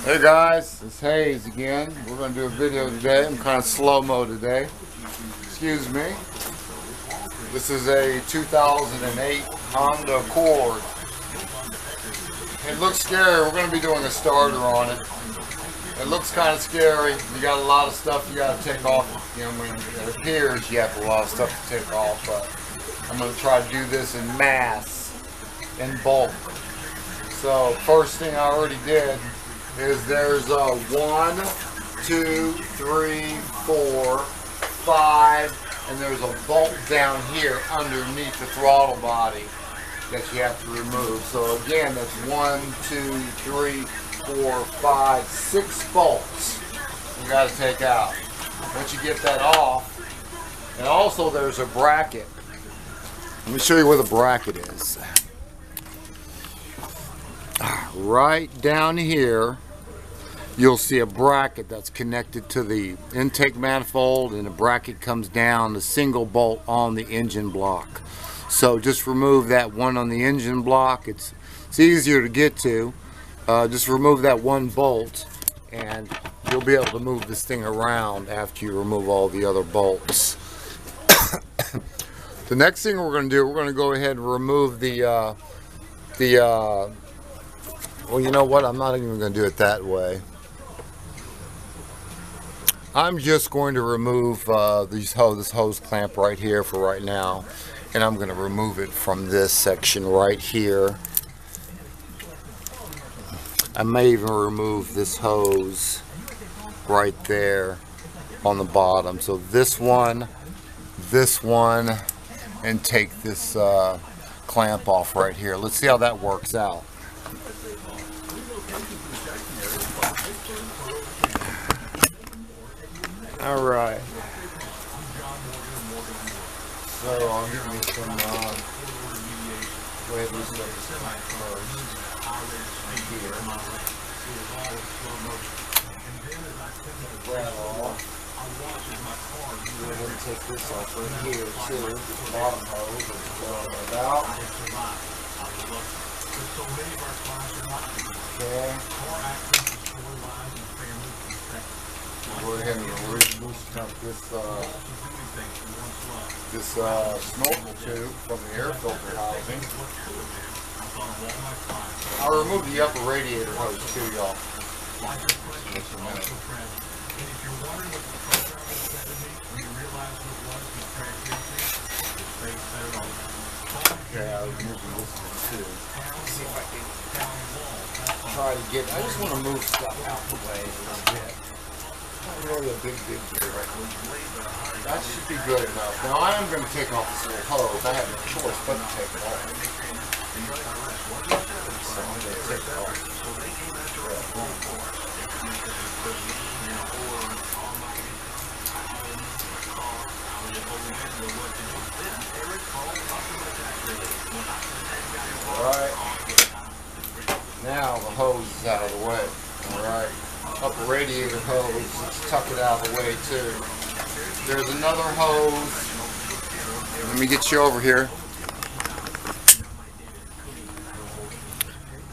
Hey guys, it's Hayes again. We're going to do a video today. I'm kind of slow-mo today. Excuse me. This is a 2008 Honda Accord. It looks scary. We're going to be doing a starter on it. It looks kind of scary. You got a lot of stuff you got to take off. You know, when it appears you have a lot of stuff to take off, but I'm going to try to do this in mass, in bulk. So first thing I already did is there's a 1, 2, 3, 4, 5, and there's a bolt down here underneath the throttle body that you have to remove. So again, that's 1, 2, 3, 4, 5, 6 bolts you got to take out. Once you get that off, and also there's a bracket. Let me show you where the bracket is. Right down here, you'll see a bracket that's connected to the intake manifold, and the bracket comes down, the single bolt on the engine block. So just remove that one on the engine block. It's easier to get to. Just remove that one bolt and you'll be able to move this thing around after you remove all the other bolts. The next thing we're going to do, we're going to go ahead and remove well, you know what? I'm not even going to do it that way. I'm just going to remove this hose clamp right here for right now, and I'm going to remove it from this section right here. I may even remove this hose right there on the bottom. So this one, and take this clamp off right here. Let's see how that works out. All right. So I'll give you some. Go ahead and use this first. Here. That off. Go ahead and take this off right here too. The bottom hose is going about. Okay. Go ahead and loosen up this snorkel tube from the air filter housing. I'll remove the upper radiator hose too, y'all. Just a minute. Okay, I was moving this one too. Let's see if I can try to get. I just want to move stuff out the way a little bit. Not really a big deal right now. That should be good enough. Now I am going to take off this little hose. I have no choice but to take it off. So I'm going to take it off. Alright. Now the hose is out of the way. Alright. Upper radiator hose, let's tuck it out of the way too. There's another hose. Let me get you over here.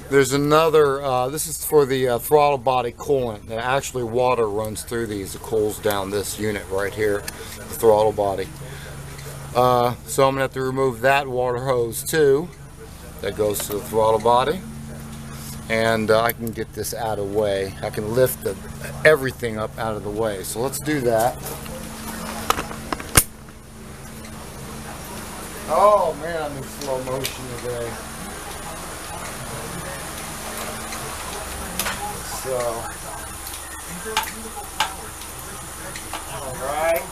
There's another, this is for the throttle body coolant. Actually water runs through these. It cools down this unit right here, the throttle body. So I'm going to have to remove that water hose too. That goes to the throttle body. And I can get this out of the way. I can lift everything up out of the way. So let's do that. Oh man, I'm in slow motion today. So, alright.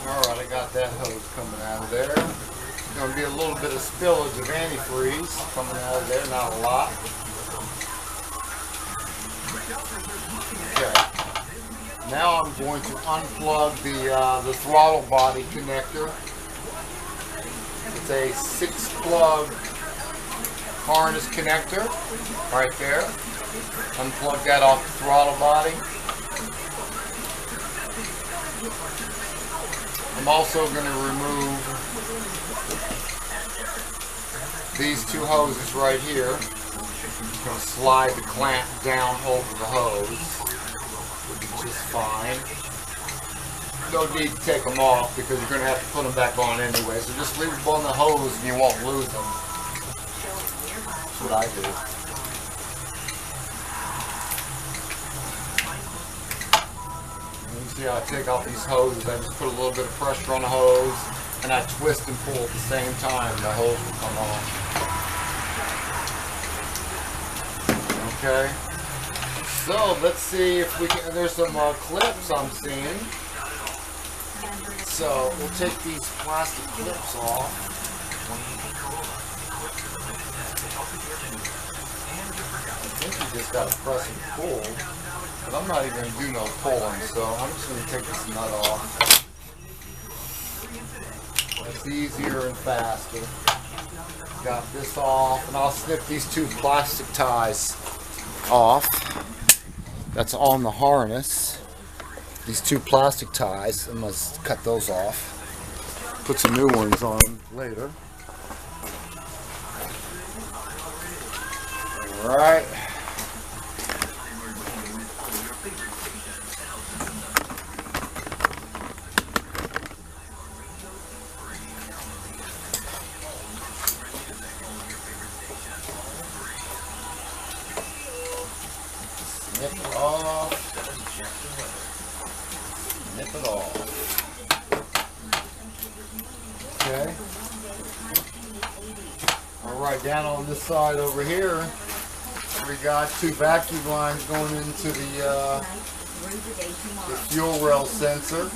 Alright, I got that hose coming out of there. There's going to be a little bit of spillage of antifreeze coming out of there, not a lot. Okay. Now I'm going to unplug the throttle body connector. It's a 6-plug harness connector right there. Unplug that off the throttle body. I'm also going to remove these two hoses right here. I'm going to slide the clamp down over the hose, which is fine. No need to take them off because you're going to have to put them back on anyway. So just leave them on the hose and you won't lose them. That's what I do. See how I take off these hoses, I just put a little bit of pressure on the hose and I twist and pull at the same time and the hose will come off. Okay, so let's see if we can, there's some clips I'm seeing. So we'll take these plastic clips off. I think you just got to press and pull. But I'm not even going to do no pulling, so I'm just going to take this nut off. It's easier and faster. Got this off, and I'll snip these two plastic ties off. That's on the harness. These two plastic ties, I must cut those off. Put some new ones on later. Alright. Nip it off. Nip it off. Okay. Alright, down on this side over here, we got two vacuum lines going into the fuel rail sensor.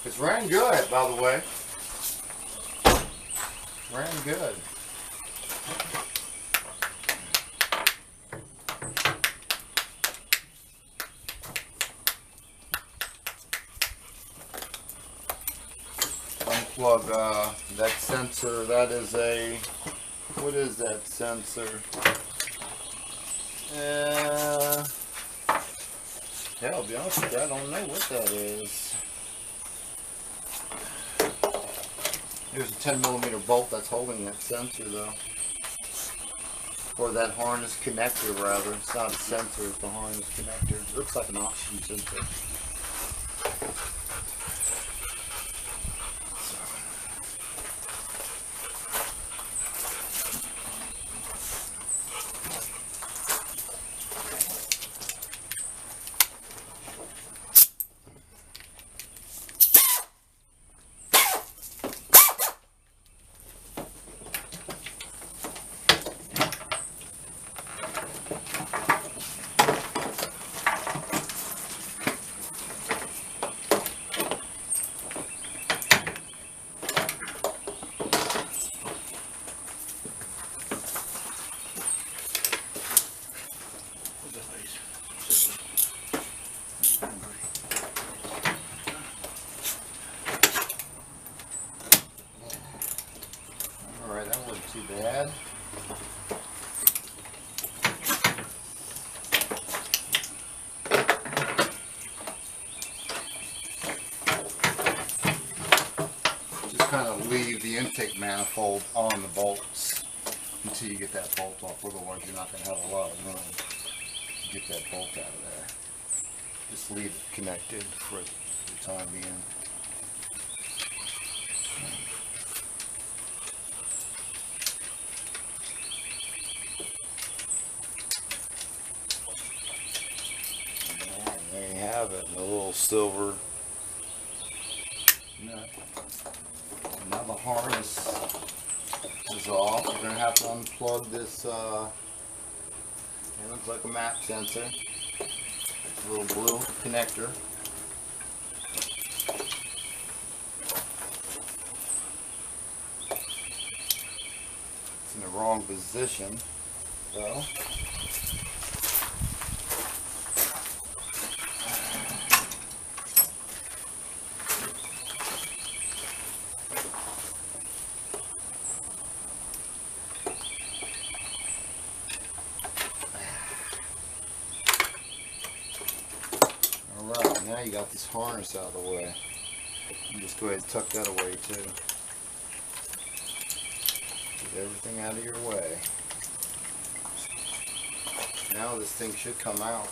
It's ran good, by the way. Ran good. Unplug that sensor. That is a, what is that sensor? Hell, to be honest with you, I don't know what that is. There's a 10mm bolt that's holding that sensor though. Or that harness connector rather. It's not a sensor, it's the harness connector. It looks like an oxygen sensor. Alright, that wasn't too bad. Just kind of leave the intake manifold on the bolts until you get that bolt off, otherwise you're not going to have a lot of room to get that bolt out of there. Just leave it connected for the time being. There you have it, a little silver nut. Now the harness is off. We're going to have to unplug this, it looks like a map sensor. A little blue connector. It's in the wrong position, though. Alright, now you got this harness out of the way. You just go ahead and tuck that away too. Get everything out of your way. Now this thing should come out.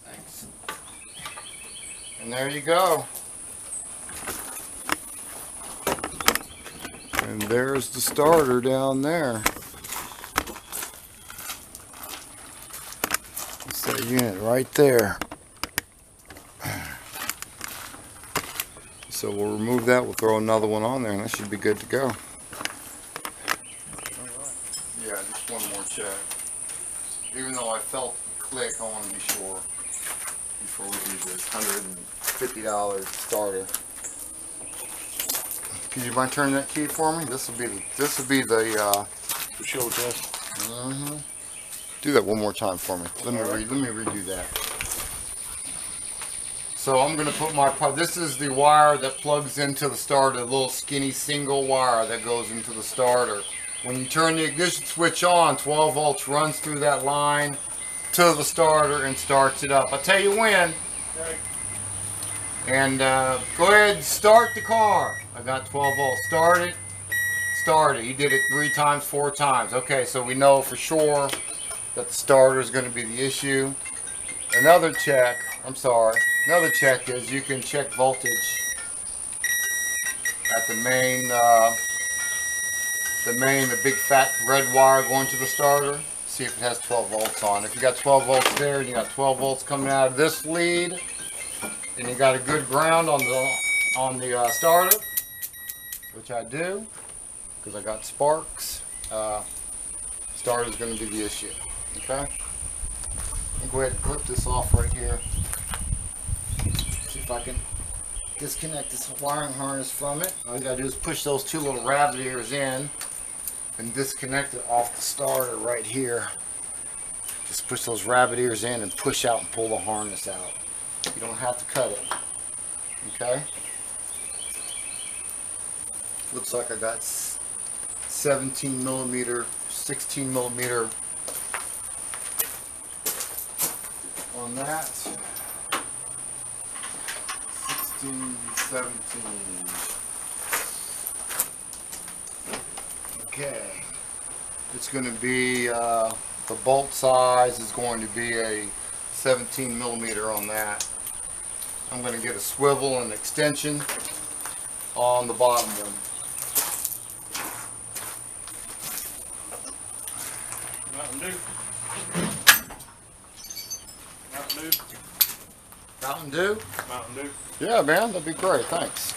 Thanks. And there you go. And there's the starter down there. That's that unit right there. So we'll remove that, we'll throw another one on there, and that should be good to go. Yeah, just one more check. Even though I felt the click, I want to be sure before we do this $150 starter. Could you mind turning that key for me? This will be the show test. Do that one more time for me. Let me redo that. So I'm going to put my, this is the wire that plugs into the starter, the little skinny single wire that goes into the starter. When you turn the ignition switch on, 12 volts runs through that line to the starter and starts it up. I'll tell you when. Okay. And go ahead and start the car. I got 12 volts. Start it. Start it. He did it 3 times, 4 times. Okay, so we know for sure that the starter is going to be the issue. Another check. Another check is you can check voltage at the big fat red wire going to the starter. See if it has 12 volts on. If you got 12 volts there and you got 12 volts coming out of this lead, and you got a good ground on the starter, which I do, because I got sparks, starter is going to be the issue. Okay? I'll go ahead and clip this off right here. See if I can disconnect this wiring harness from it. All you gotta do is push those 2 little rabbit ears in and disconnect it off the starter right here. Just push those rabbit ears in and push out and pull the harness out. You don't have to cut it. Okay? Looks like I got 17 millimeter, 16 millimeter on that. 16, 17. Okay. It's going to be, the bolt size is going to be a 17 millimeter on that. I'm going to get a swivel and extension on the bottom one. Mountain Dew. Mountain Dew. Mountain Dew? Mountain Dew. Yeah, man, that'd be great. Thanks.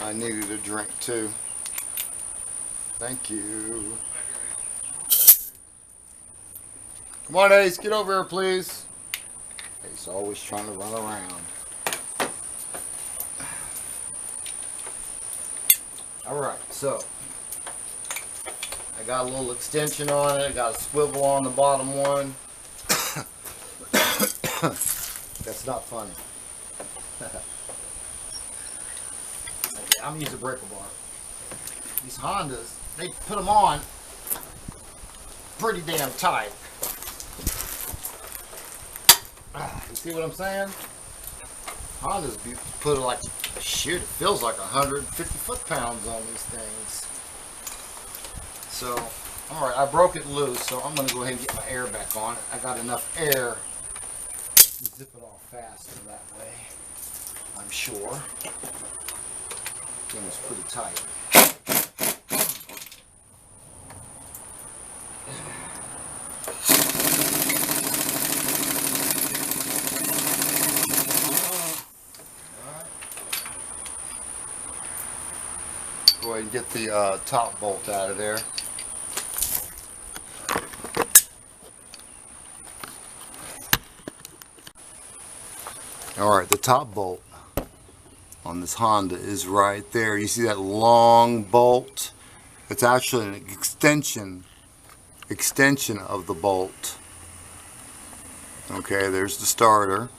I needed a drink too. Thank you. Come on, Ace, get over here, please. Ace always trying to run around. Alright, so I got a little extension on it, I got a swivel on the bottom one. That's not funny. Okay, I'm using a breaker bar. These Hondas, they put them on pretty damn tight. You see what I'm saying? Hondas put like, shoot, it feels like 150 foot-pounds on these things. So, alright, I broke it loose, so I'm going to go ahead and get my air back on it. I got enough air to zip it off faster that way, I'm sure. Thing is pretty tight. Go ahead and get the top bolt out of there. Alright, the top bolt on this Honda is right there. You see that long bolt? It's actually an extension of the bolt. Okay, there's the starter.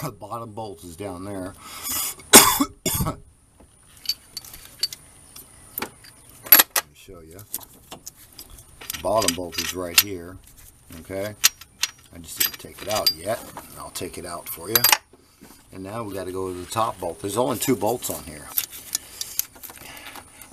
The bottom bolt is down there. Let me show you. The bottom bolt is right here. Okay, I just didn't take it out yet. I'll take it out for you. And now we got to go to the top bolt. There's only 2 bolts on here.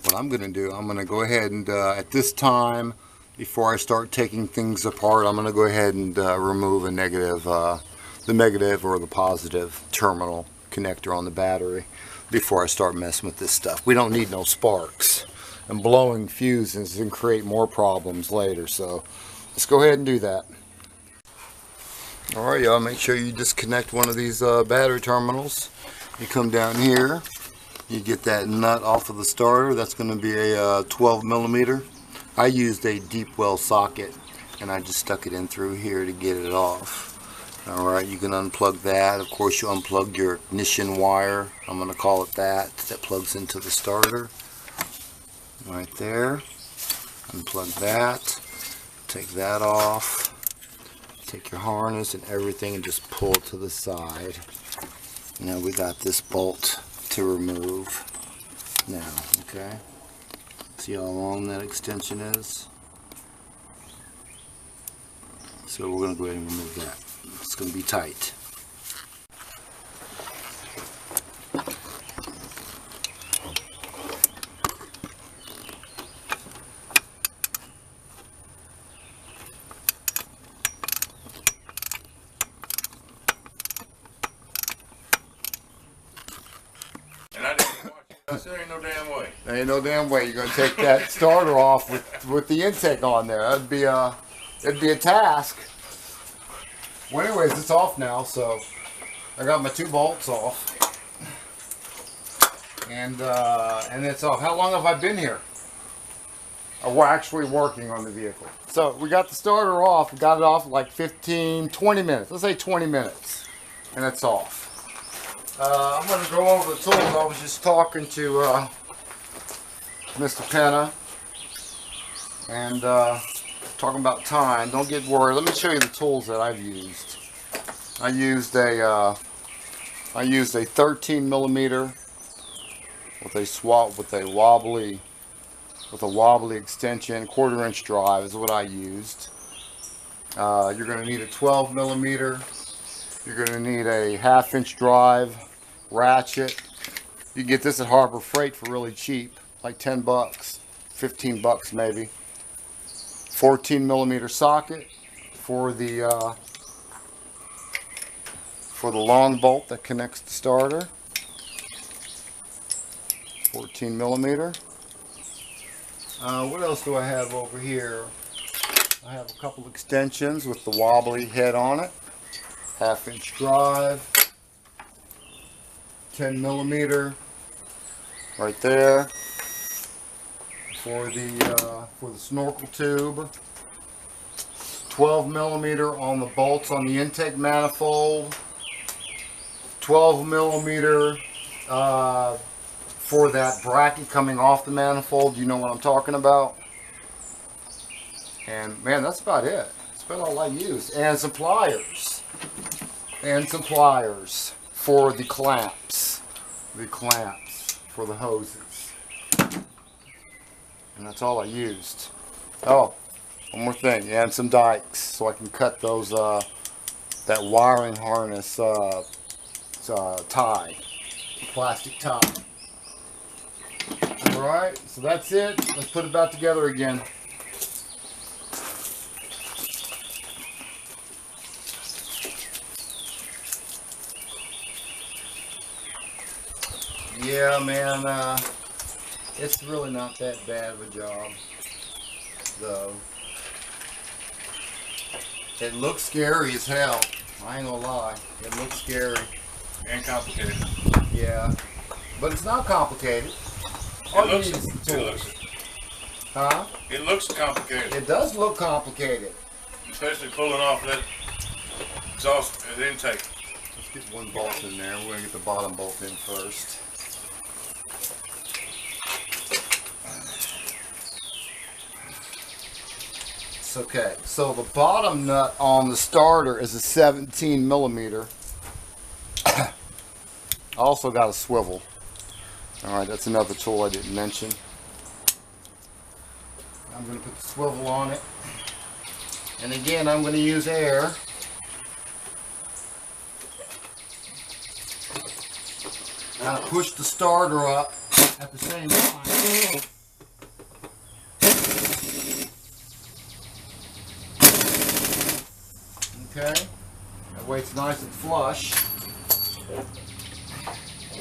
What I'm going to do, I'm going to go ahead and at this time, before I start taking things apart, I'm going to go ahead and remove a negative, the negative or the positive terminal connector on the battery before I start messing with this stuff. We don't need no sparks, and blowing fuses can create more problems later, so let's go ahead and do that. Alright y'all, make sure you disconnect one of these battery terminals. You come down here, you get that nut off of the starter. That's going to be a 12 millimeter. I used a deep well socket and I just stuck it in through here to get it off. Alright, you can unplug that. Of course you unplug your ignition wire, I'm going to call it that plugs into the starter. Right there. Unplug that. Take that off. Take your harness and everything and just pull it to the side. Now we got this bolt to remove now, okay? See how long that extension is? So we're going to go ahead and remove that. It's going to be tight. There ain't no damn way. There ain't no damn way you're gonna take that starter off with the intake on there. It'd be a task. Well, anyways, it's off now, so I got my 2 bolts off, and it's off. How long have I been here? We're actually working on the vehicle. So we got the starter off. We got it off like 15, 20 minutes. Let's say 20 minutes, and it's off. I'm going to go over the tools. I was just talking to Mr. Penna and talking about time. Don't get worried. Let me show you the tools that I've used. I used a 13 millimeter with a wobbly extension, 1/4 inch drive is what I used. You're going to need a 12 millimeter. You're going to need a 1/2 inch drive, ratchet. You can get this at Harbor Freight for really cheap, like 10 bucks, 15 bucks maybe. 14 millimeter socket for the long bolt that connects the starter. 14 millimeter. What else do I have over here? I have a couple extensions with the wobbly head on it. 1/2 inch drive, 10 millimeter right there for the snorkel tube. 12 millimeter on the bolts on the intake manifold. 12 millimeter for that bracket coming off the manifold. You know what I'm talking about. And man, that's about it. That's about all I use. And some pliers. And some pliers for the clamps. The clamps for the hoses. And that's all I used. Oh, one more thing. And some dikes so I can cut those that wiring harness tie. Plastic tie. Alright, so that's it. Let's put it back together again. Yeah, man, it's really not that bad of a job, though. It looks scary as hell. I ain't gonna lie. It looks scary. And complicated. Yeah, but it's not complicated. It looks complicated. It does look complicated. Especially pulling off that exhaust intake. Let's get one bolt in there. We're going to get the bottom bolt in first. It's okay. So the bottom nut on the starter is a 17 millimeter. I also got a swivel. Alright, that's another tool I didn't mention. I'm going to put the swivel on it. And again, I'm going to use air. Kind of push the starter up at the same time. Okay, that way it's nice and flush.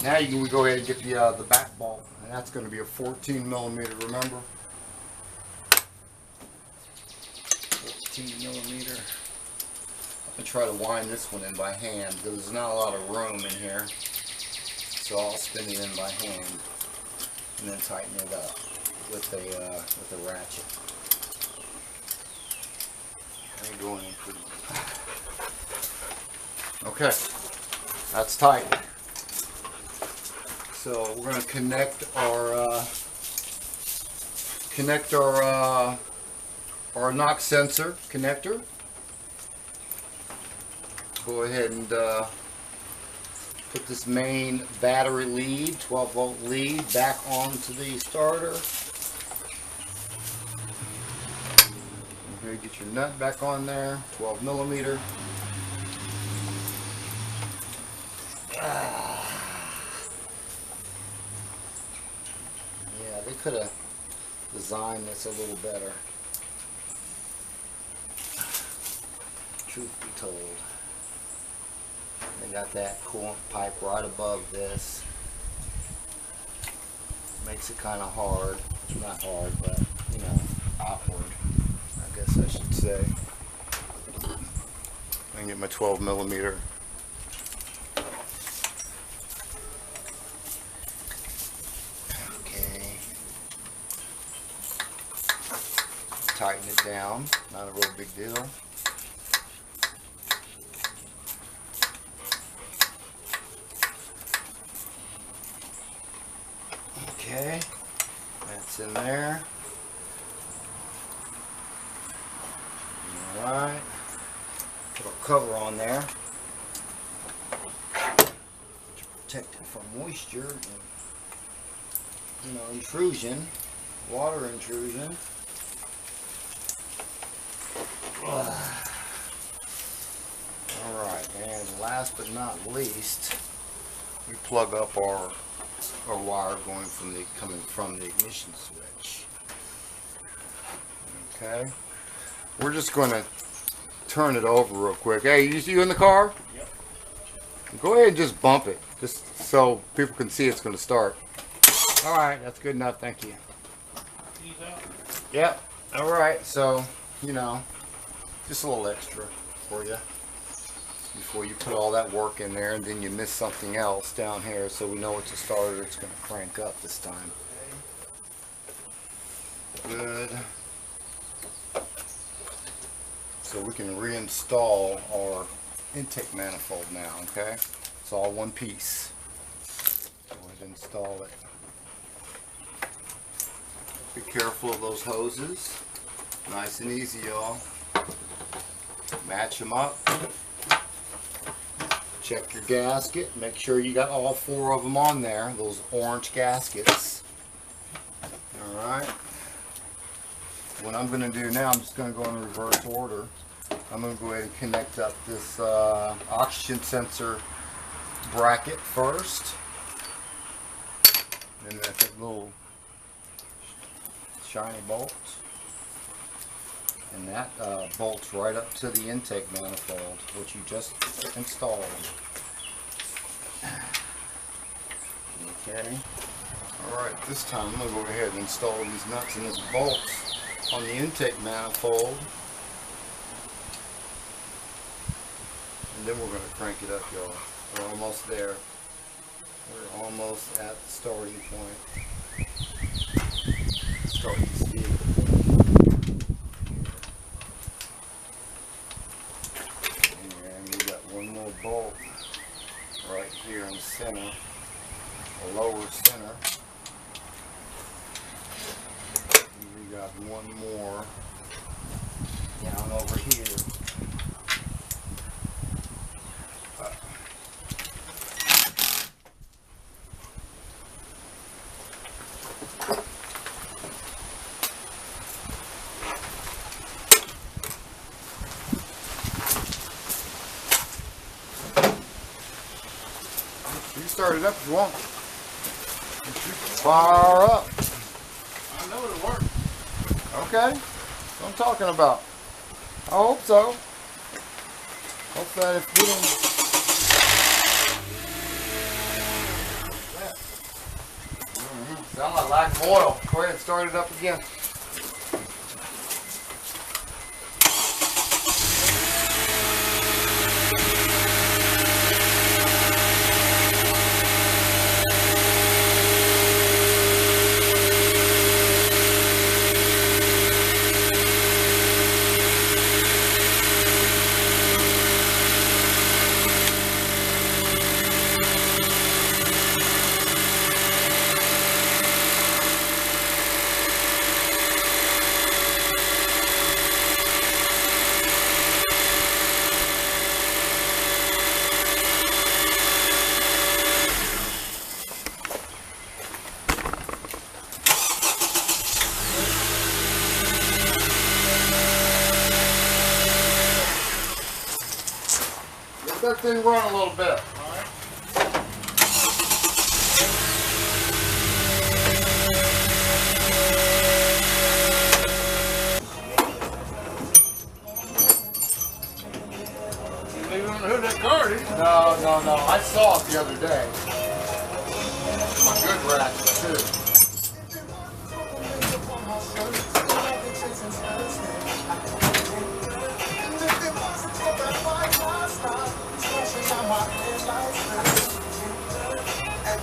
Now you can go ahead and get the back bolt, and that's going to be a 14 millimeter. Remember, 14 millimeter. I'm gonna try to wind this one in by hand because there's not a lot of room in here, so I'll spin it in by hand and then tighten it up with a ratchet. They're going in pretty good. Okay, that's tight. So we're going to connect our knock sensor connector. Go ahead and put this main battery lead, 12 volt lead, back onto the starter. Okay, get your nut back on there, 12 millimeter. Yeah, they could have designed this a little better, truth be told. They got that coolant pipe right above this. Makes it kind of hard. Not hard, but, you know, awkward, I guess I should say. I can get my 12 millimeter. Okay. Tighten it down. Not a real big deal. Okay, that's in there. Alright, put a cover on there to protect it from moisture and, you know, intrusion, water intrusion. Alright, and last but not least, we plug up our wire coming from the ignition switch. Okay, we're just going to turn it over real quick. Hey, you in the car? Yep. Go ahead and just bump it, just so people can see it's going to start. All right, that's good enough. Thank you. Yep. All right. So, you know, just a little extra for you before you put all that work in there and then you miss something else down here, so we know it's a starter. It's going to crank up this time. Good. So we can reinstall our intake manifold now, okay? It's all one piece. Go ahead and install it. Be careful of those hoses. Nice and easy, y'all. Match them up. Check your gasket. Make sure you got all 4 of them on there. Those orange gaskets. Alright. What I'm going to do now, I'm just going to go in reverse order. I'm going to go ahead and connect up this oxygen sensor bracket first. And then that little shiny bolt. And that bolts right up to the intake manifold, which you just installed. Okay. Alright, this time I'm going to go ahead and install these nuts and these bolts on the intake manifold. And then we're going to crank it up, y'all. We're almost there. We're almost at the starting point. Starting to see. And we got one more bolt right here in the center, the lower center. And we got one more down over here. start it up if you want. Fire up. I know it'll work. Okay. That's what I'm talking about. I hope so. Hope that if we don't... Sound like lack of oil. Go ahead and start it up again. Let that thing run a little bit. Leave it on the hood of that car, dude. No. I saw it the other day. My good ratchet too.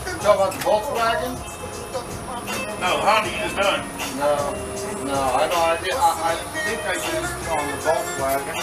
You talking about the Volkswagen? No, Honda, you just done. No, I know I did. I think I used it on the Volkswagen.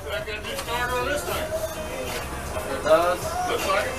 I got a new starter on this thing. It does. Looks like it.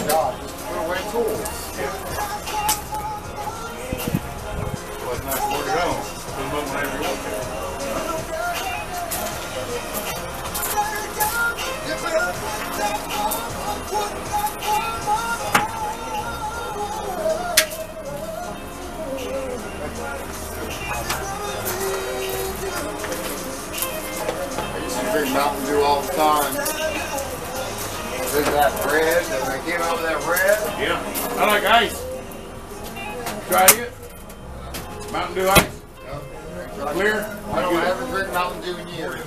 God, just put away tools. Well, it's nice to work it on. Put them up whenever you want to. I used to drink Mountain Dew all the time. There's that red, that they came out with that red. Yeah. I like ice. Try it. Mountain Dew ice. Yep. Clear. I haven't drank Mountain Dew in years.